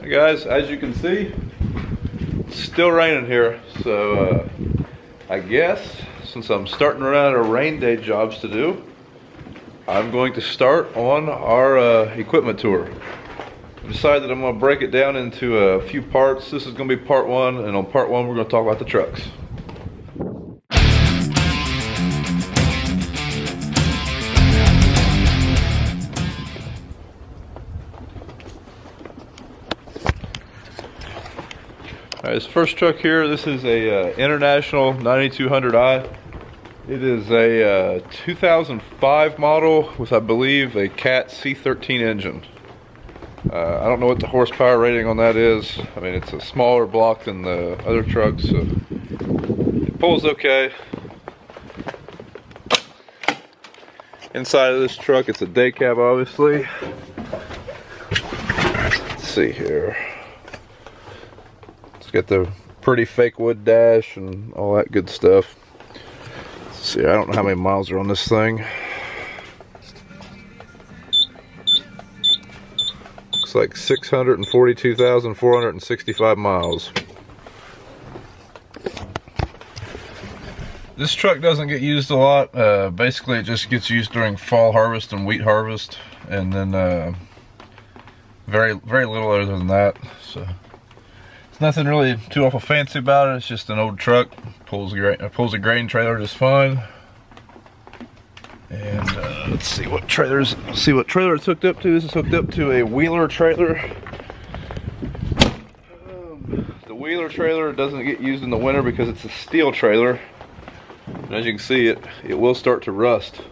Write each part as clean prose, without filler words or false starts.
Hey guys, as you can see, it's still raining here, so I guess since I'm starting to run out of rain day jobs to do, I'm going to start on our equipment tour. I decided that I'm going to break it down into a few parts. This is going to be part one, and on part one we're going to talk about the trucks. Alright, this first truck here, this is a International 9200i. It is a 2005 model with, I believe, a Cat C13 engine. I don't know what the horsepower rating on that is. I mean, it's a smaller block than the other trucks, so it pulls okay. Inside of this truck, it's a day cab, obviously. Let's see here. Got the pretty fake wood dash and all that good stuff. Let's see, I don't know how many miles are on this thing. Looks like 642,465 miles. This truck doesn't get used a lot. Basically, it just gets used during fall harvest and wheat harvest, and then very little other than that. So. Nothing really too awful fancy about it. It's just an old truck. Pulls a grain trailer just fine. And let's see what trailer it's hooked up to. This is hooked up to a wheeler trailer. The wheeler trailer doesn't get used in the winter because it's a steel trailer. And as you can see, it will start to rust.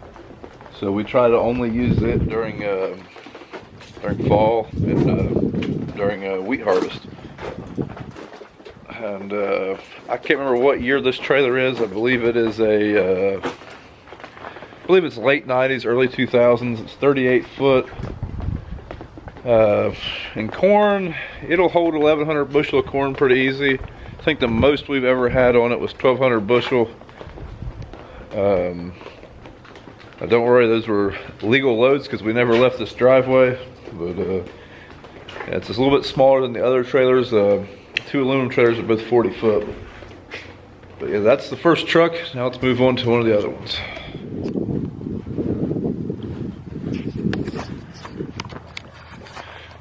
So we try to only use it during fall and during wheat harvest. And I can't remember what year this trailer is. I believe it is I believe it's late 90s, early 2000s. It's 38 foot. In corn, it'll hold 1,100 bushel of corn pretty easy. I think the most we've ever had on it was 1,200 bushel. Now don't worry, those were legal loads because we never left this driveway. But yeah, it's just a little bit smaller than the other trailers. Two aluminum trailers are both 40 foot. But yeah, that's the first truck. Now let's move on to one of the other ones.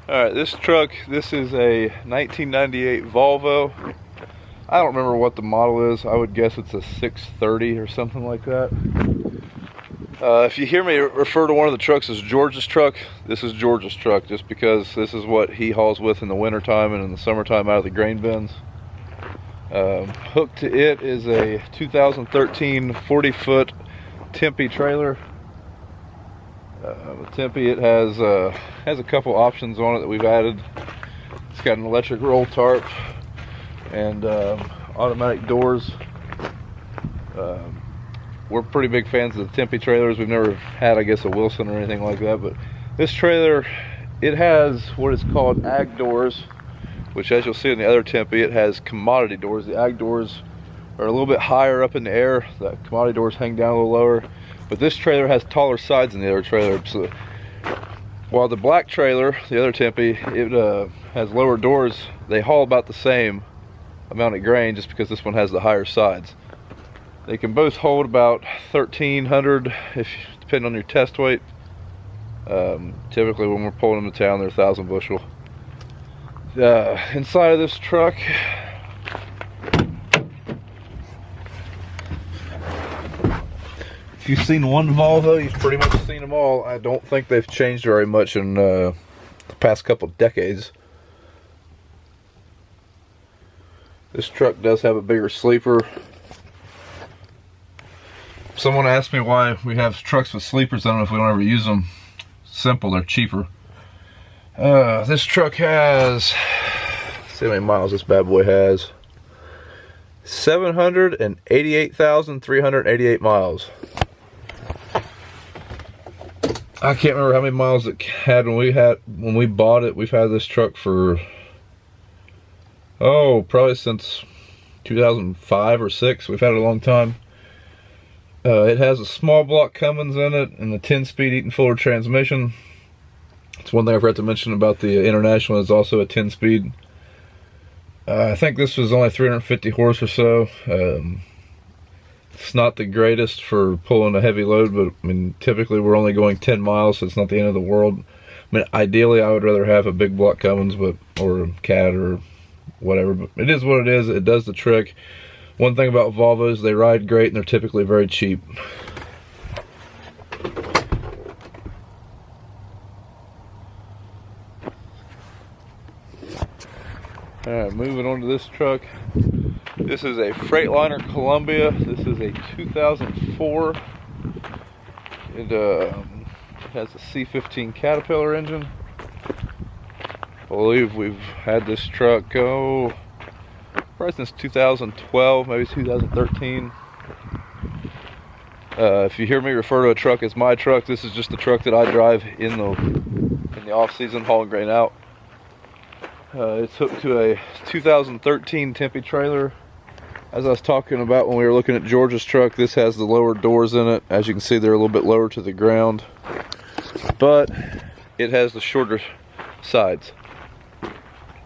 Alright, this truck, this is a 1998 Volvo. I don't remember what the model is. I would guess it's a 630 or something like that. If you hear me refer to one of the trucks as George's truck, this is George's truck, just because this is what he hauls with in the wintertime and in the summertime out of the grain bins. Hooked to it is a 2013 40-foot Tempe trailer. With Tempe, it has a couple options on it that we've added. It's got an electric roll tarp and automatic doors. We're pretty big fans of the Tempe trailers. We've never had, I guess, a Wilson or anything like that, but this trailer, it has what is called ag doors, which, as you'll see in the other Tempe, it has commodity doors. The ag doors are a little bit higher up in the air. The commodity doors hang down a little lower, but this trailer has taller sides than the other trailer. So while the black trailer, the other Tempe, it has lower doors, they haul about the same amount of grain just because this one has the higher sides. They can both hold about 1,300, depending on your test weight. Typically, when we're pulling them to town, they're 1,000 bushel. Inside of this truck, if you've seen one Volvo, you've pretty much seen them all. I don't think they've changed very much in the past couple of decades. This truck does have a bigger sleeper. Someone asked me why we have trucks with sleepers. I don't know if we don't ever use them. Simple, they're cheaper. This truck has, let's see how many miles this bad boy has. 788,388 miles. I can't remember how many miles it had when we bought it. We've had this truck for probably since 2005 or 6. We've had it a long time. It has a small block Cummins in it and a 10-speed Eaton Fuller transmission. It's one thing I forgot to mention about the International. It's also a 10-speed. I think this was only 350 horse or so. It's not the greatest for pulling a heavy load, but I mean, typically we're only going 10 miles, so it's not the end of the world. I mean, ideally I would rather have a big block Cummins, or a Cat or whatever, but it is what it is. It does the trick. One thing about Volvos, they ride great and they're typically very cheap. Alright, moving on to this truck. This is a Freightliner Columbia. This is a 2004. It has a C15 Caterpillar engine. I believe we've had this truck go probably since 2012, maybe 2013. If you hear me refer to a truck as my truck, this is just the truck that I drive in the off season hauling grain out. It's hooked to a 2013 Tempe trailer. As I was talking about when we were looking at George's truck, this has the lower doors in it. As you can see, they're a little bit lower to the ground, but it has the shorter sides.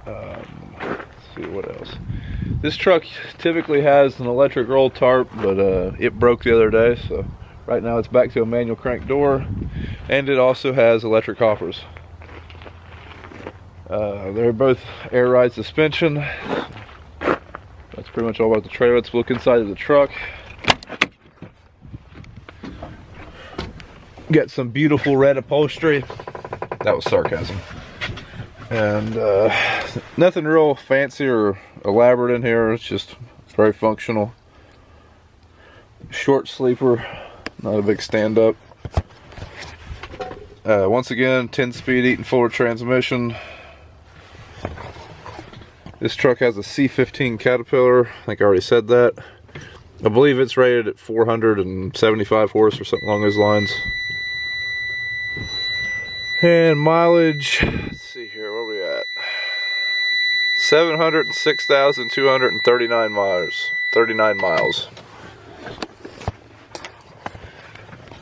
Let's see what else. This truck typically has an electric roll tarp, but it broke the other day, so right now it's back to a manual crank door, and it also has electric hoppers. They're both air ride suspension. That's pretty much all about the trailer. Let's look inside of the truck. Got some beautiful red upholstery. That was sarcasm. And nothing real fancy or elaborate in here. It's just very functional. Short sleeper, not a big stand up. Once again, 10-speed Eaton Fuller transmission. This truck has a C15 Caterpillar. I think I already said that. I believe it's rated at 475 horse or something along those lines. And mileage, let's see here, where are we at? 706,239 miles. 39 miles.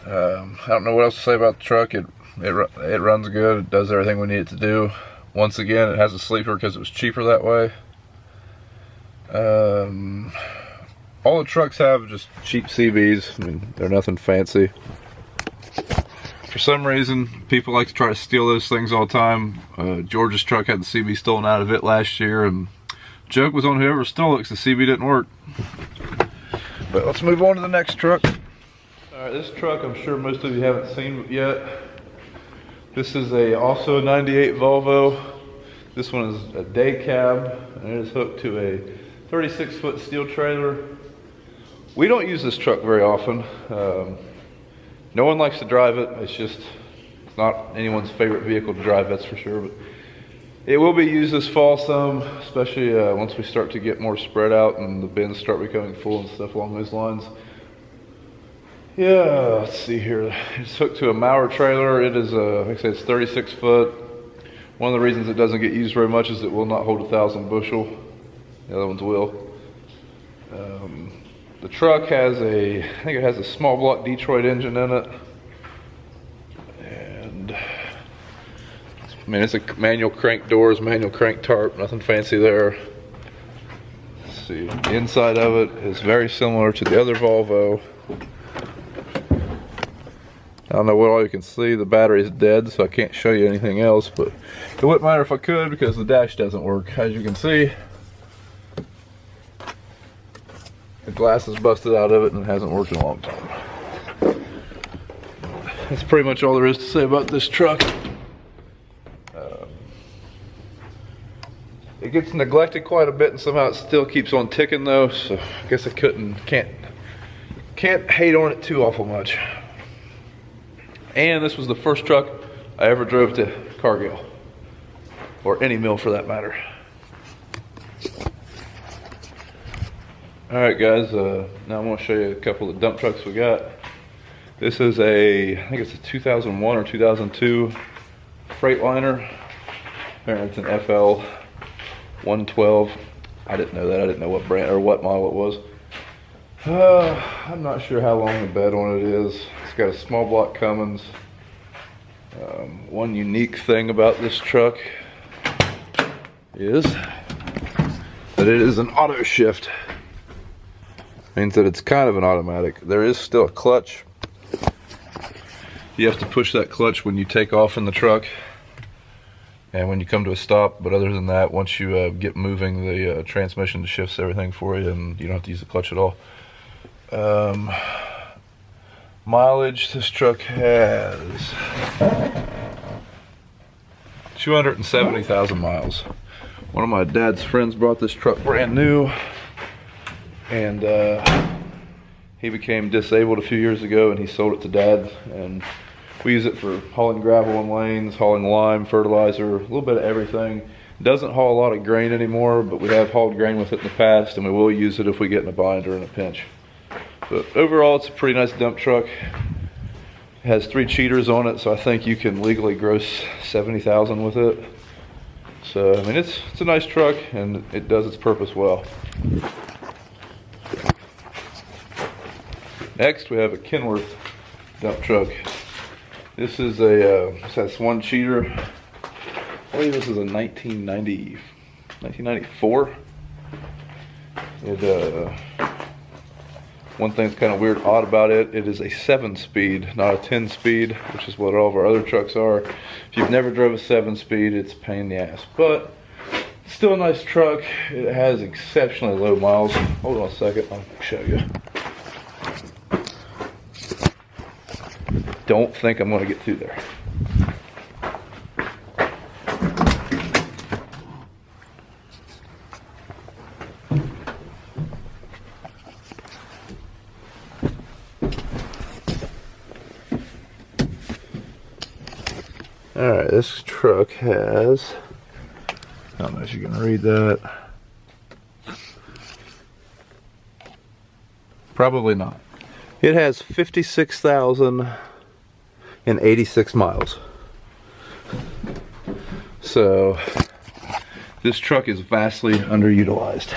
I don't know what else to say about the truck. It runs good. It does everything we need it to do. Once again, it has a sleeper because it was cheaper that way. All the trucks have just cheap CBs. I mean, they're nothing fancy. For some reason, people like to try to steal those things all the time. George's truck had the CB stolen out of it last year, and joke was on whoever stole it because the CB didn't work. But let's move on to the next truck. Alright, this truck I'm sure most of you haven't seen yet. This is also a 98 Volvo. This one is a day cab, and it is hooked to a 36-foot steel trailer. We don't use this truck very often. No one likes to drive it. It's not anyone's favorite vehicle to drive, that's for sure. But it will be used this fall some, especially once we start to get more spread out and the bins start becoming full and stuff along those lines. Yeah, let's see here. It's hooked to a Maurer trailer. It is, like I said, it's 36 foot. One of the reasons it doesn't get used very much is it will not hold 1,000 bushel. The other ones will. The truck has I think it has a small block Detroit engine in it. And, I mean, it's a manual crank doors, manual crank tarp, nothing fancy there. Let's see, the inside of it is very similar to the other Volvo. I don't know what all you can see. The battery is dead, so I can't show you anything else, but it wouldn't matter if I could because the dash doesn't work. As you can see, the glass is busted out of it and it hasn't worked in a long time. That's pretty much all there is to say about this truck. It gets neglected quite a bit and somehow it still keeps on ticking though, so I guess I can't hate on it too awful much. And this was the first truck I ever drove to Cargill, or any mill for that matter. Alright guys, now I'm going to show you a couple of dump trucks we got. This is I think it's a 2001 or 2002 Freightliner. It's an FL 112. I didn't know that. I didn't know what brand or what model it was. I'm not sure how long the bed on it is. It's got a small block Cummins. One unique thing about this truck is that it is an auto shift. Means that it's kind of an automatic. There is still a clutch. You have to push that clutch when you take off in the truck and when you come to a stop, but other than that, once you get moving, the transmission shifts everything for you and you don't have to use the clutch at all. Mileage, this truck has 270,000 miles. One of my dad's friends brought this truck brand new, and he became disabled a few years ago and he sold it to Dad, and we use it for hauling gravel in lanes, hauling lime, fertilizer, a little bit of everything. It doesn't haul a lot of grain anymore, but we have hauled grain with it in the past, and we will use it if we get in a bind or in a pinch. But overall, it's a pretty nice dump truck. It has 3 cheaters on it, so I think you can legally gross 70,000 with it. So, I mean, it's a nice truck, and it does its purpose well. Next, we have a Kenworth dump truck. This is a, this has 1 cheater. I believe this is a 1994. One thing that's kind of weird, odd about it, it is a 7-speed, not a 10-speed, which is what all of our other trucks are. If you've never drove a 7-speed, it's a pain in the ass. But still a nice truck. It has exceptionally low miles. Hold on a second, I'll show you. Don't think I'm going to get through there. Alright, this truck has, I don't know if you can read that. Probably not. It has 56,086 miles. So, this truck is vastly underutilized.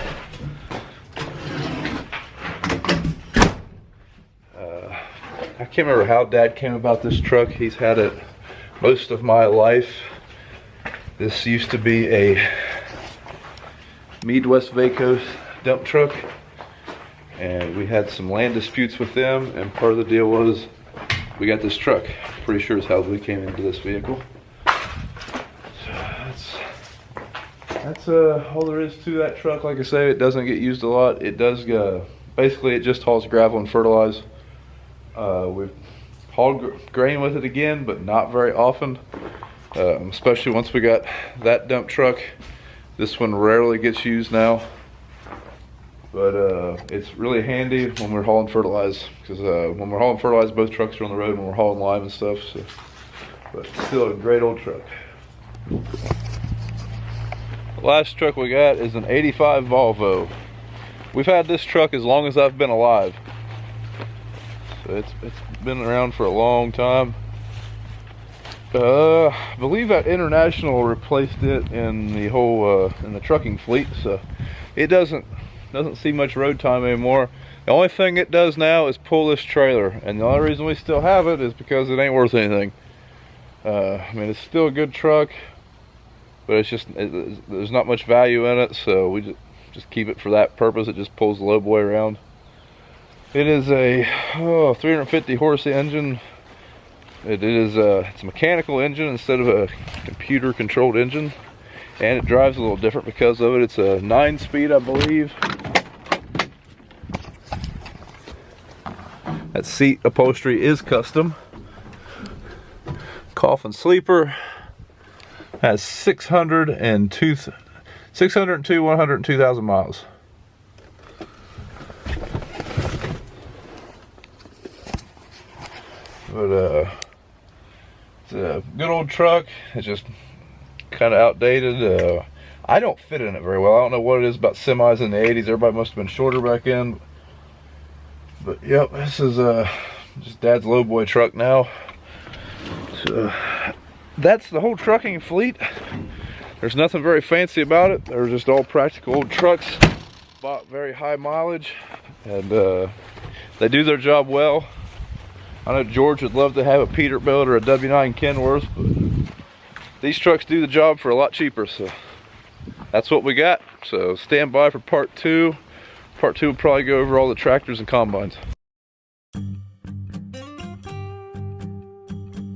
I can't remember how Dad came about this truck. He's had it most of my life. This used to be a Midwest Vaco dump truck, and we had some land disputes with them, and part of the deal was we got this truck. Pretty sure is how we came into this vehicle. So that's all there is to that truck. Like I say, it doesn't get used a lot. It does basically it just hauls gravel and fertilize. We've hauled grain with it again, but not very often, especially once we got that dump truck. This one rarely gets used now, but it's really handy when we're hauling fertilize, because when we're hauling fertilize, both trucks are on the road when we're hauling lime and stuff. So, but still a great old truck. The last truck we got is an 85 Volvo. We've had this truck as long as I've been alive. So it's been around for a long time. I believe that International replaced it in the whole in the trucking fleet, so it doesn't see much road time anymore. The only thing it does now is pull this trailer, and the only reason we still have it is because it ain't worth anything. I mean, it's still a good truck, but it's just there's not much value in it, so we just keep it for that purpose. It just pulls the low boy around. It is a 350 horse engine. It's a mechanical engine instead of a computer controlled engine, and it drives a little different because of it. It's a 9-speed, I believe. That seat upholstery is custom. Coffin sleeper has 102,000 miles. But it's a good old truck. It's just kind of outdated. I don't fit in it very well. I don't know what it is about semis in the 80s. Everybody must have been shorter back then. But yep, this is just Dad's lowboy truck now. So that's the whole trucking fleet. There's nothing very fancy about it. They're just all practical old trucks, bought very high mileage, and they do their job well. I know George would love to have a Peterbilt or a W9 Kenworth, but these trucks do the job for a lot cheaper, so that's what we got. So stand by for part 2. Part 2 will probably go over all the tractors and combines.